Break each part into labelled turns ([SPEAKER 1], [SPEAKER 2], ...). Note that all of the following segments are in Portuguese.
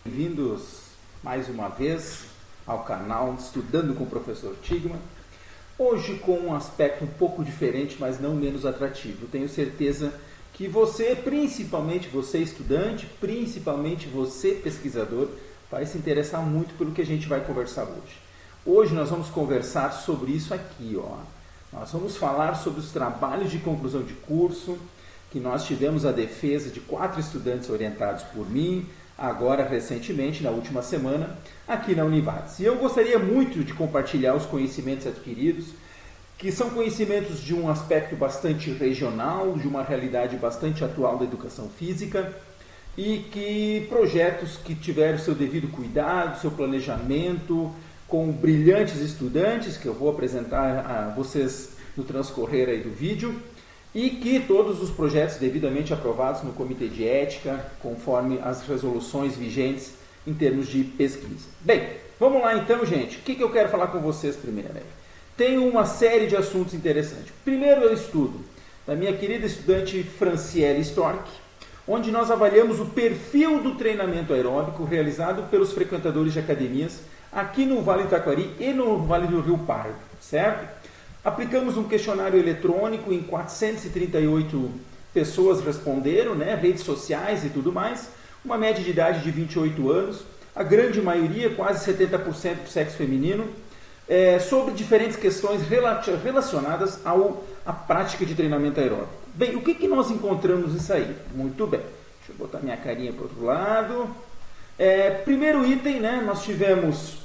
[SPEAKER 1] Bem-vindos mais uma vez ao canal Estudando com o Professor Tigman. Hoje com um aspecto um pouco diferente, mas não menos atrativo. Tenho certeza que você, principalmente você estudante, principalmente você pesquisador, vai se interessar muito pelo que a gente vai conversar hoje. Hoje nós vamos conversar sobre isso aqui, ó. Nós vamos falar sobre os trabalhos de conclusão de curso, que nós tivemos a defesa de 4 estudantes orientados por mim, agora recentemente, na última semana, aqui na Univades. E eu gostaria muito de compartilhar os conhecimentos adquiridos, que são conhecimentos de um aspecto bastante regional, de uma realidade bastante atual da educação física, e que projetos que tiveram seu devido cuidado, seu planejamento, com brilhantes estudantes, que eu vou apresentar a vocês no transcorrer aí do vídeo, e que todos os projetos devidamente aprovados no Comitê de Ética, conforme as resoluções vigentes em termos de pesquisa. Bem, vamos lá então, gente. O que eu quero falar com vocês primeiro? Tem uma série de assuntos interessantes. Primeiro eu estudo da minha querida estudante Franciele Storck, onde nós avaliamos o perfil do treinamento aeróbico realizado pelos frequentadores de academias aqui no Vale do Taquari e no Vale do Rio Pardo, certo? Aplicamos um questionário eletrônico em 438 pessoas responderam, né, redes sociais e tudo mais, uma média de idade de 28 anos, a grande maioria, quase 70% do sexo feminino, sobre diferentes questões relacionadas à prática de treinamento aeróbico. Bem, o que nós encontramos nisso aí? Muito bem, deixa eu botar minha carinha para o outro lado. Primeiro item, né, nós tivemos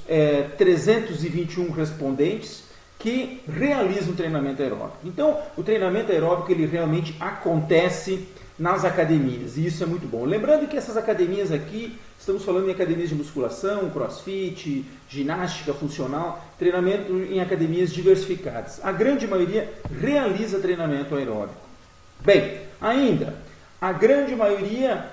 [SPEAKER 1] 321 respondentes, que realizam treinamento aeróbico. Então, o treinamento aeróbico ele realmente acontece nas academias, e isso é muito bom. Lembrando que essas academias aqui, estamos falando em academias de musculação, crossfit, ginástica funcional, treinamento em academias diversificadas. A grande maioria realiza treinamento aeróbico. Bem, ainda, a grande maioria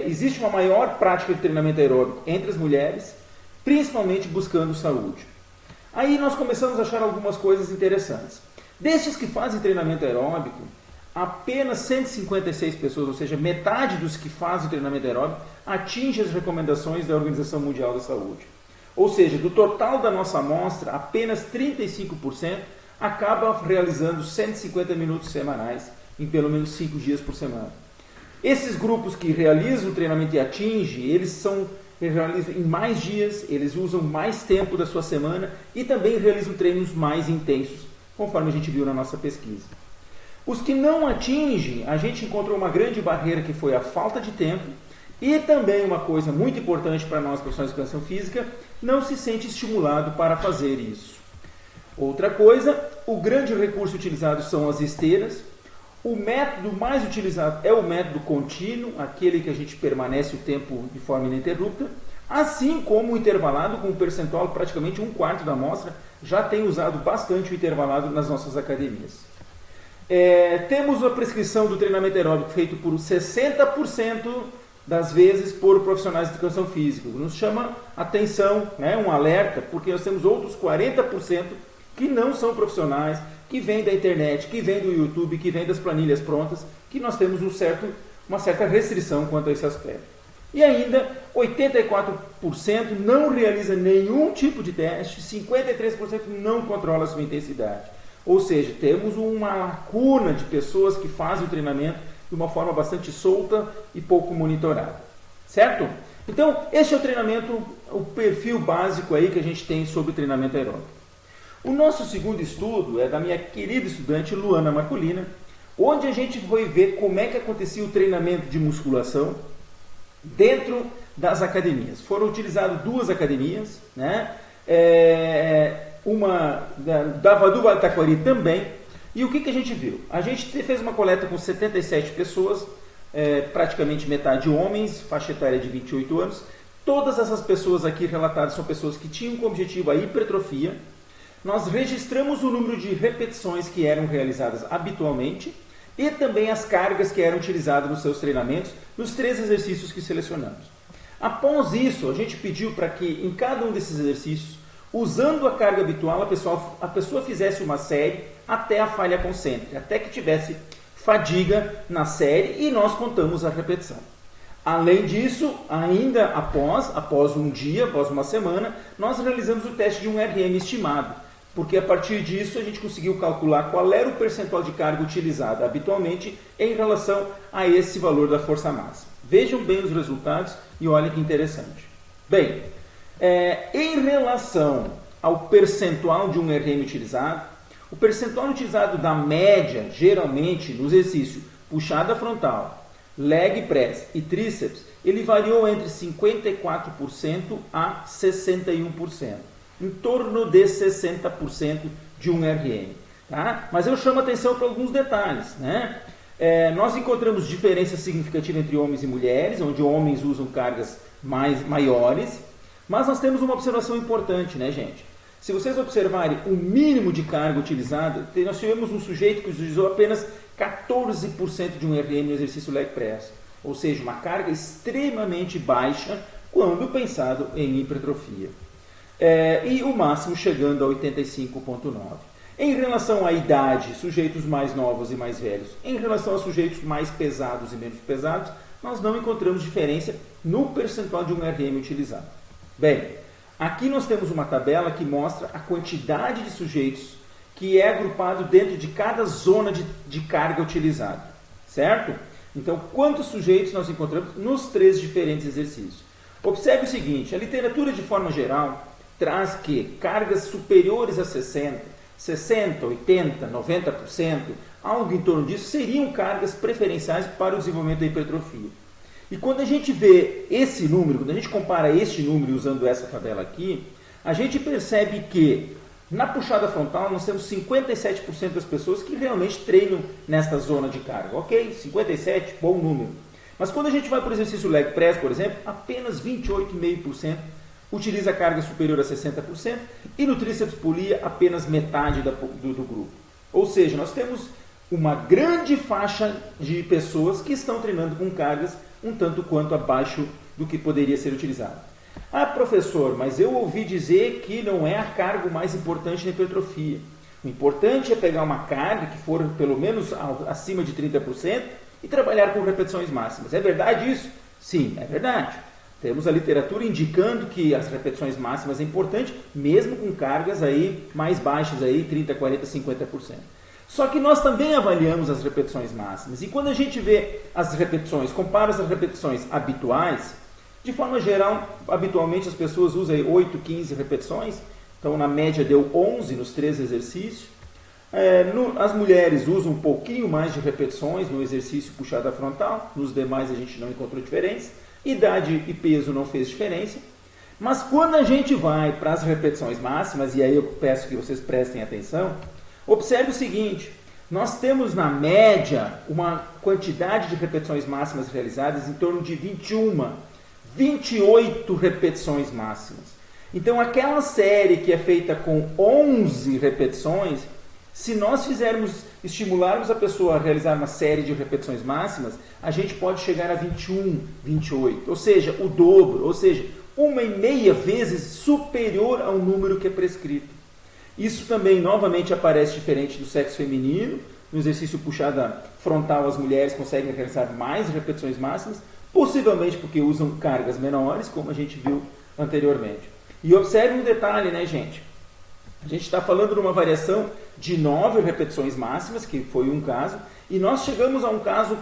[SPEAKER 1] existe uma maior prática de treinamento aeróbico entre as mulheres, principalmente buscando saúde. Aí nós começamos a achar algumas coisas interessantes. Destes que fazem treinamento aeróbico, apenas 156 pessoas, ou seja, metade dos que fazem treinamento aeróbico, atinge as recomendações da Organização Mundial da Saúde. Ou seja, do total da nossa amostra, apenas 35% acaba realizando 150 minutos semanais, em pelo menos 5 dias por semana. Esses grupos que realizam o treinamento e atingem, eles realizam em mais dias, eles usam mais tempo da sua semana e também realizam treinos mais intensos, conforme a gente viu na nossa pesquisa. Os que não atingem, a gente encontrou uma grande barreira que foi a falta de tempo e também uma coisa muito importante para nós profissionais de educação física, não se sente estimulado para fazer isso. Outra coisa, o grande recurso utilizado são as esteiras. O método mais utilizado é o método contínuo, aquele que a gente permanece o tempo de forma ininterrupta, assim como o intervalado, com um percentual praticamente 1/4 da amostra, já tem usado bastante o intervalado nas nossas academias. Temos a prescrição do treinamento aeróbico feito por 60% das vezes por profissionais de educação física. Nos chama atenção, né, um alerta, porque nós temos outros 40% que não são profissionais, que vem da internet, que vem do YouTube, que vem das planilhas prontas, que nós temos uma certa restrição quanto a esse aspecto. E ainda, 84% não realiza nenhum tipo de teste, 53% não controla a sua intensidade. Ou seja, temos uma lacuna de pessoas que fazem o treinamento de uma forma bastante solta e pouco monitorada. Certo? Então, esse é o treinamento, o perfil básico aí que a gente tem sobre o treinamento aeróbico. O nosso segundo estudo é da minha querida estudante Luana Marcolina, onde a gente foi ver como é que acontecia o treinamento de musculação dentro das academias. Foram utilizadas 2 academias, né? Uma da Vale do Taquari também. E o que a gente viu? A gente fez uma coleta com 77 pessoas, praticamente metade homens, faixa etária de 28 anos. Todas essas pessoas aqui relatadas são pessoas que tinham como objetivo a hipertrofia. Nós registramos o número de repetições que eram realizadas habitualmente e também as cargas que eram utilizadas nos seus treinamentos, nos 3 exercícios que selecionamos. Após isso, a gente pediu para que em cada um desses exercícios, usando a carga habitual, a pessoa fizesse uma série até a falha concêntrica, até que tivesse fadiga na série, e nós contamos a repetição. Além disso, ainda após um dia, após uma semana, nós realizamos o teste de um RM estimado, porque a partir disso a gente conseguiu calcular qual era o percentual de carga utilizada habitualmente em relação a esse valor da força máxima. Vejam bem os resultados e olhem que interessante. Bem, em relação ao percentual de um RM utilizado, o percentual utilizado da média, geralmente, no exercício puxada frontal, leg press e tríceps, ele variou entre 54% a 61%, em torno de 60% de um RM. Tá? Mas eu chamo a atenção para alguns detalhes. Né? Nós encontramos diferença significativa entre homens e mulheres, onde homens usam cargas maiores, mas nós temos uma observação importante, né, gente? Se vocês observarem o mínimo de carga utilizada, nós tivemos um sujeito que utilizou apenas 14% de um RM no exercício leg press, ou seja, uma carga extremamente baixa quando pensado em hipertrofia. E o máximo chegando a 85,9%. Em relação à idade, sujeitos mais novos e mais velhos, em relação a sujeitos mais pesados e menos pesados, nós não encontramos diferença no percentual de um RM utilizado. Bem, aqui nós temos uma tabela que mostra a quantidade de sujeitos que é agrupado dentro de cada zona de carga utilizada, certo? Então, quantos sujeitos nós encontramos nos 3 diferentes exercícios? Observe o seguinte, a literatura de forma geral traz que cargas superiores a 60%, 80%, 90%, algo em torno disso, seriam cargas preferenciais para o desenvolvimento da hipertrofia. E quando a gente vê esse número, quando a gente compara este número usando essa tabela aqui, a gente percebe que na puxada frontal nós temos 57% das pessoas que realmente treinam nesta zona de carga. Ok, 57, bom número. Mas quando a gente vai para o exercício leg press, por exemplo, apenas 28,5% utiliza carga superior a 60% e no tríceps polia apenas metade do grupo. Ou seja, nós temos uma grande faixa de pessoas que estão treinando com cargas um tanto quanto abaixo do que poderia ser utilizado. Ah, professor, mas eu ouvi dizer que não é a carga o mais importante na hipertrofia. O importante é pegar uma carga que for pelo menos acima de 30% e trabalhar com repetições máximas. É verdade isso? Sim, é verdade. Temos a literatura indicando que as repetições máximas é importante, mesmo com cargas aí mais baixas, aí 30%, 40%, 50%. Só que nós também avaliamos as repetições máximas. E quando a gente vê as repetições, compara as repetições habituais, de forma geral, habitualmente as pessoas usam 8, 15 repetições. Então, na média, deu 11 nos 3 exercícios. As mulheres usam um pouquinho mais de repetições no exercício puxada frontal. Nos demais, a gente não encontrou diferença. Idade e peso não fez diferença. Mas quando a gente vai para as repetições máximas, e aí eu peço que vocês prestem atenção, observe o seguinte, nós temos na média uma quantidade de repetições máximas realizadas em torno de 28 repetições máximas. Então aquela série que é feita com 11 repetições, se nós estimularmos a pessoa a realizar uma série de repetições máximas, a gente pode chegar a 21, 28, ou seja, o dobro, ou seja, 1,5 vezes superior ao número que é prescrito. Isso também, novamente, aparece diferente do sexo feminino. No exercício puxada frontal, as mulheres conseguem realizar mais repetições máximas, possivelmente porque usam cargas menores, como a gente viu anteriormente. E observe um detalhe, né, gente? A gente está falando de uma variação de 9 repetições máximas, que foi um caso, e nós chegamos a um caso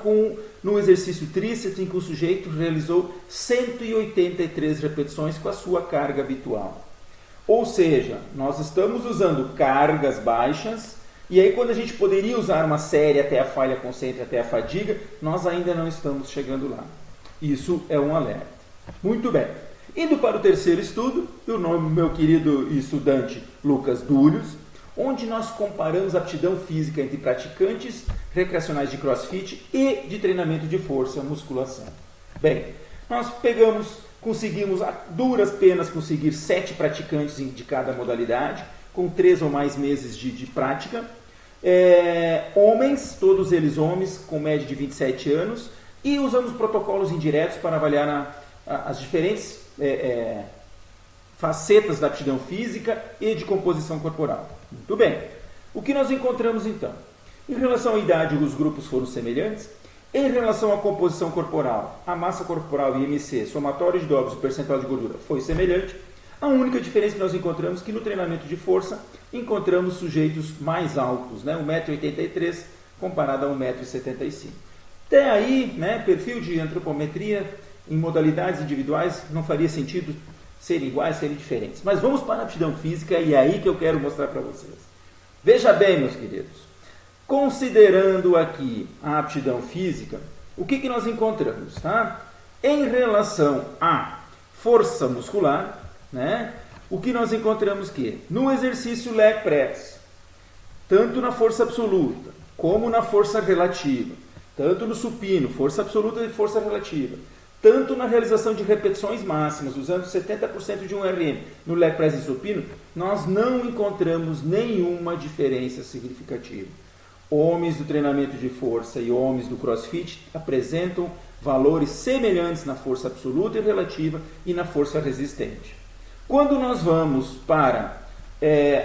[SPEAKER 1] no exercício tríceps, em que o sujeito realizou 183 repetições com a sua carga habitual. Ou seja, nós estamos usando cargas baixas, e aí quando a gente poderia usar uma série até a falha concêntrica, até a fadiga, nós ainda não estamos chegando lá. Isso é um alerta. Muito bem. Indo para o terceiro estudo, o nome do meu querido estudante Lucas Dúlios, onde nós comparamos a aptidão física entre praticantes recreacionais de crossfit e de treinamento de força, musculação. Bem, nós conseguimos a duras penas conseguir 7 praticantes de cada modalidade, com 3 ou mais meses de prática. Homens, todos eles homens, com média de 27 anos, e usamos protocolos indiretos para avaliar as diferentes facetas da aptidão física e de composição corporal. Muito bem. O que nós encontramos então? Em relação à idade, os grupos foram semelhantes. Em relação à composição corporal, a massa corporal e IMC, somatório de dobras e percentual de gordura, foi semelhante. A única diferença que nós encontramos é que no treinamento de força encontramos sujeitos mais altos, né? 1,83 m comparado a 1,75 m. Até aí, né, perfil de antropometria em modalidades individuais não faria sentido serem iguais, serem diferentes. Mas vamos para a aptidão física e é aí que eu quero mostrar para vocês. Veja bem, meus queridos, considerando aqui a aptidão física, o que nós encontramos? Tá? Em relação à força muscular, né, o que nós encontramos que no exercício leg press, tanto na força absoluta como na força relativa, tanto no supino, força absoluta e força relativa, tanto na realização de repetições máximas, usando 70% de um RM no leg press e supino, nós não encontramos nenhuma diferença significativa. Homens do treinamento de força e homens do CrossFit apresentam valores semelhantes na força absoluta e relativa e na força resistente. Quando nós vamos para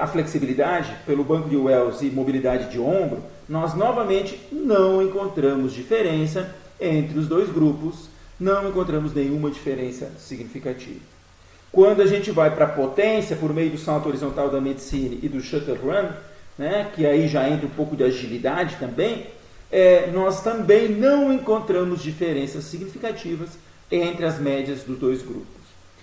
[SPEAKER 1] a flexibilidade, pelo banco de Wells e mobilidade de ombro, nós novamente não encontramos diferença entre os dois grupos, não encontramos nenhuma diferença significativa. Quando a gente vai para a potência, por meio do salto horizontal da Medicine e do Shuttle Run, né, que aí já entra um pouco de agilidade também, nós também não encontramos diferenças significativas entre as médias dos dois grupos.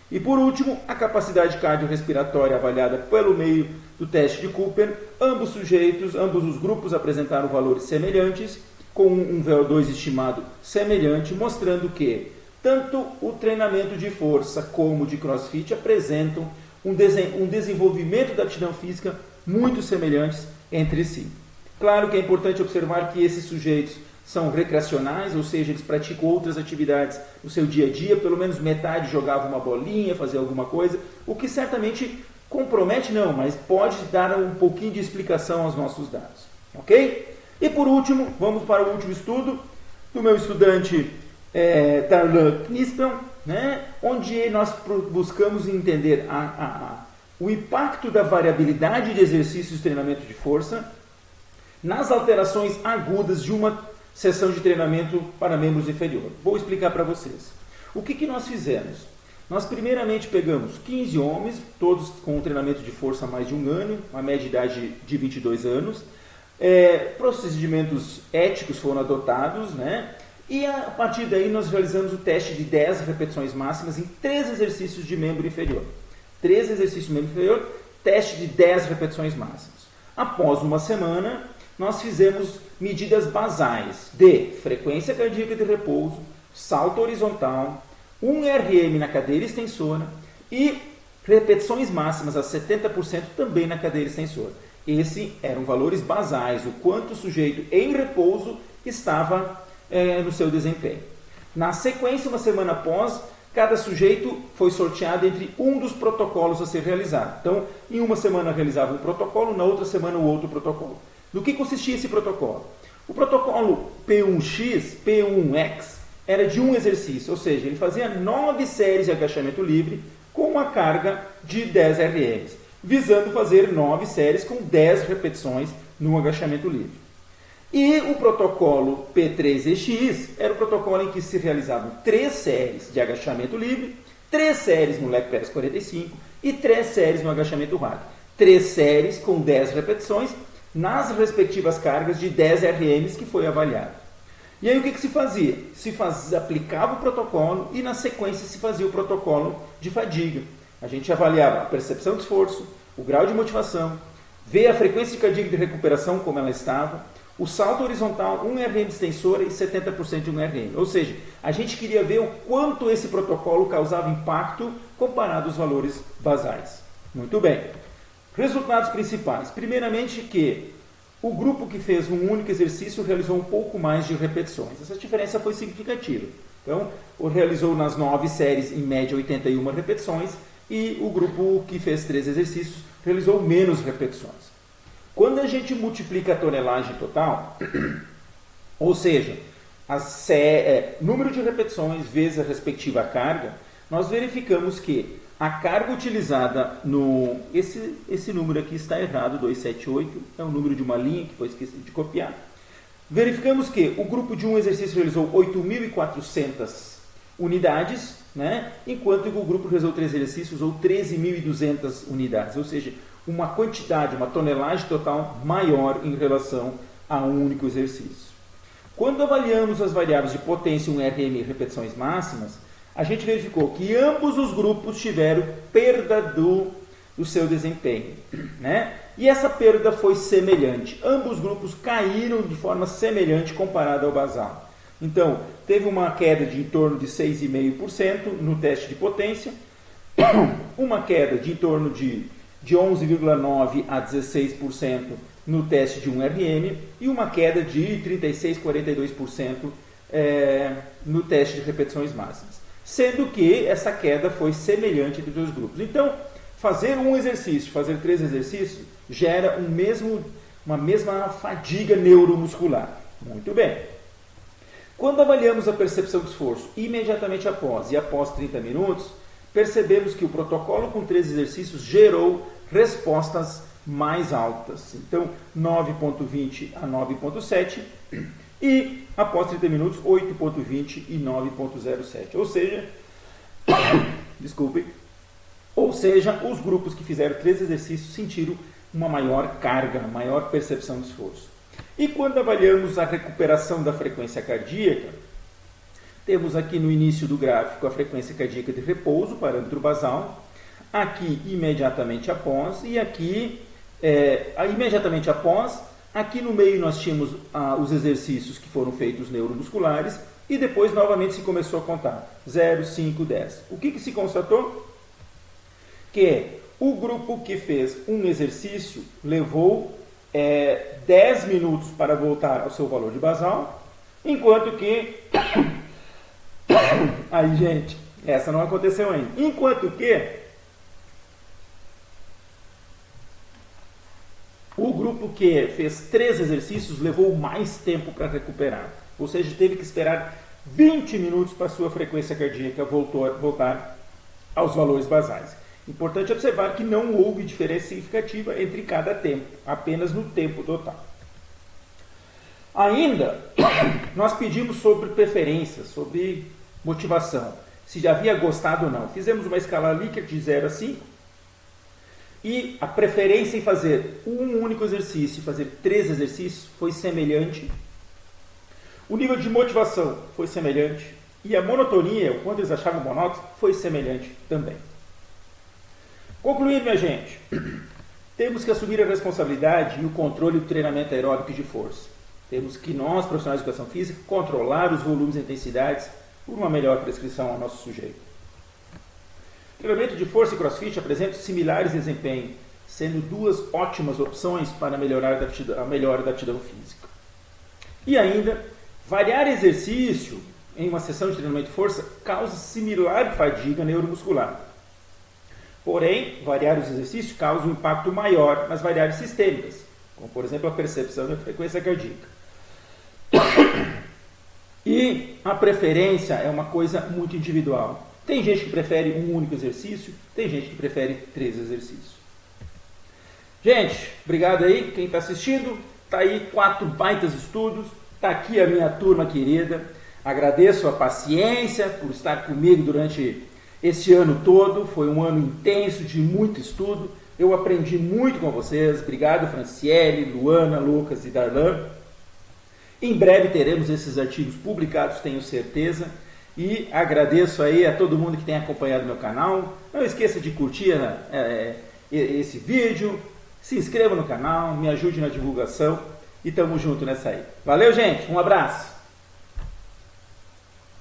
[SPEAKER 1] E por último, a capacidade cardiorrespiratória avaliada pelo meio do teste de Cooper. Ambos os grupos apresentaram valores semelhantes, com um VO2 estimado semelhante, mostrando que tanto o treinamento de força como de CrossFit apresentam um desenvolvimento da aptidão física muito semelhantes entre si. Claro que é importante observar que esses sujeitos são recreacionais, ou seja, eles praticam outras atividades no seu dia a dia, pelo menos metade jogava uma bolinha, fazia alguma coisa, o que certamente compromete não, mas pode dar um pouquinho de explicação aos nossos dados. Ok? E por último, vamos para o último estudo do meu estudante Tarlan Knispel, né, onde nós buscamos entender o impacto da variabilidade de exercícios de treinamento de força nas alterações agudas de uma sessão de treinamento para membros inferiores. Vou explicar para vocês. O que nós fizemos? Nós primeiramente pegamos 15 homens, todos com um treinamento de força há mais de um ano, uma média de idade de 22 anos. Procedimentos éticos foram adotados, né? E a partir daí nós realizamos o teste de 10 repetições máximas em 3 exercícios de membro inferior. 3 exercícios de membro inferior, teste de 10 repetições máximas. Após uma semana, nós fizemos medidas basais de frequência cardíaca de repouso, salto horizontal, 1 RM na cadeira extensora e repetições máximas a 70% também na cadeira extensora. Esses eram valores basais, o quanto o sujeito em repouso estava no seu desempenho. Na sequência, uma semana após, cada sujeito foi sorteado entre um dos protocolos a ser realizado. Então, em uma semana realizava um protocolo, na outra semana o outro protocolo. Do que consistia esse protocolo? O protocolo P1X, P1X, era de um exercício, ou seja, ele fazia 9 séries de agachamento livre com uma carga de 10 RMs, visando fazer 9 séries com 10 repetições no agachamento livre. E o protocolo P3EX era o protocolo em que se realizavam 3 séries de agachamento livre, 3 séries no leg press 45 e 3 séries no agachamento rápido. 3 séries com 10 repetições nas respectivas cargas de 10 RMs que foi avaliado. E aí o que se fazia? Aplicava o protocolo e na sequência se fazia o protocolo de fadiga. A gente avaliava a percepção de esforço, o grau de motivação, ver a frequência cardíaca de recuperação como ela estava, o salto horizontal, 1 RM de extensora e 70% de 1 RM. Ou seja, a gente queria ver o quanto esse protocolo causava impacto comparado aos valores basais. Muito bem. Resultados principais. Primeiramente que o grupo que fez um único exercício realizou um pouco mais de repetições. Essa diferença foi significativa. Então, realizou nas 9 séries, em média, 81 repetições, e o grupo que fez 3 exercícios realizou menos repetições. Quando a gente multiplica a tonelagem total, ou seja, número de repetições vezes a respectiva carga, nós verificamos que a carga utilizada esse número aqui está errado, 278, é o número de uma linha que eu esqueci de copiar. verificamos que o grupo de um exercício realizou 8.400 unidades, né? Enquanto que o grupo que realizou 3 exercícios usou 13.200 unidades, ou seja, uma quantidade, uma tonelagem total maior em relação a um único exercício. Quando avaliamos as variáveis de potência, um RM e repetições máximas, a gente verificou que ambos os grupos tiveram perda do seu desempenho, né? E essa perda foi semelhante. Ambos os grupos caíram de forma semelhante comparado ao basal. Então, teve uma queda de em torno de 6,5% no teste de potência, uma queda de em torno de 11,9% a 16% no teste de 1RM e uma queda de 36,42% 42% no teste de repetições máximas. Sendo que essa queda foi semelhante entre os dois grupos. Então, fazer um exercício, fazer 3 exercícios, gera uma mesma fadiga neuromuscular. Muito bem. Quando avaliamos a percepção de esforço imediatamente após e após 30 minutos, percebemos que o protocolo com 3 exercícios gerou respostas mais altas. Então, 9,20 a 9,7 e após 30 minutos, 8,20 e 9,07. Ou seja, ou seja, os grupos que fizeram 3 exercícios sentiram uma maior carga, maior percepção de esforço. E quando avaliamos a recuperação da frequência cardíaca, temos aqui no início do gráfico a frequência cardíaca de repouso, parâmetro basal, aqui imediatamente após, e aqui imediatamente após, aqui no meio nós tínhamos os exercícios que foram feitos neuromusculares, e depois novamente se começou a contar, 0, 5, 10. O que se constatou? Que o grupo que fez um exercício levou 10 minutos para voltar ao seu valor de basal, enquanto que... Aí, gente, essa não aconteceu ainda. Enquanto que o grupo que fez 3 exercícios levou mais tempo para recuperar. Ou seja, teve que esperar 20 minutos para a sua frequência cardíaca voltar aos valores basais. Importante observar que não houve diferença significativa entre cada tempo, apenas no tempo total. Ainda, nós pedimos sobre preferências, sobre motivação, se já havia gostado ou não. Fizemos uma escala Likert de 0 a 5 e a preferência em fazer um único exercício e fazer 3 exercícios foi semelhante. O nível de motivação foi semelhante e a monotonia, o quanto eles achavam monótono, foi semelhante também. Concluindo, minha gente, temos que assumir a responsabilidade e o controle do treinamento aeróbico de força. Temos que nós, profissionais de educação física, controlar os volumes e intensidades por uma melhor prescrição ao nosso sujeito. O treinamento de força e crossfit apresentam similares desempenho, sendo 2 ótimas opções para melhorar a melhora da aptidão física. E ainda, variar exercício em uma sessão de treinamento de força causa similar fadiga neuromuscular. Porém, variar os exercícios causa um impacto maior nas variáveis sistêmicas, como por exemplo a percepção da frequência cardíaca. E a preferência é uma coisa muito individual. Tem gente que prefere um único exercício, tem gente que prefere 3 exercícios. Gente, obrigado aí, quem está assistindo. Está aí 4 baitas estudos, está aqui a minha turma querida. Agradeço a paciência por estar comigo durante esse ano todo. Foi um ano intenso de muito estudo. Eu aprendi muito com vocês. Obrigado, Franciele, Luana, Lucas e Darlan. Em breve teremos esses artigos publicados, tenho certeza. E agradeço aí a todo mundo que tem acompanhado meu canal. Não esqueça de curtir esse vídeo. Se inscreva no canal, me ajude na divulgação. E tamo junto nessa aí. Valeu, gente. Um abraço.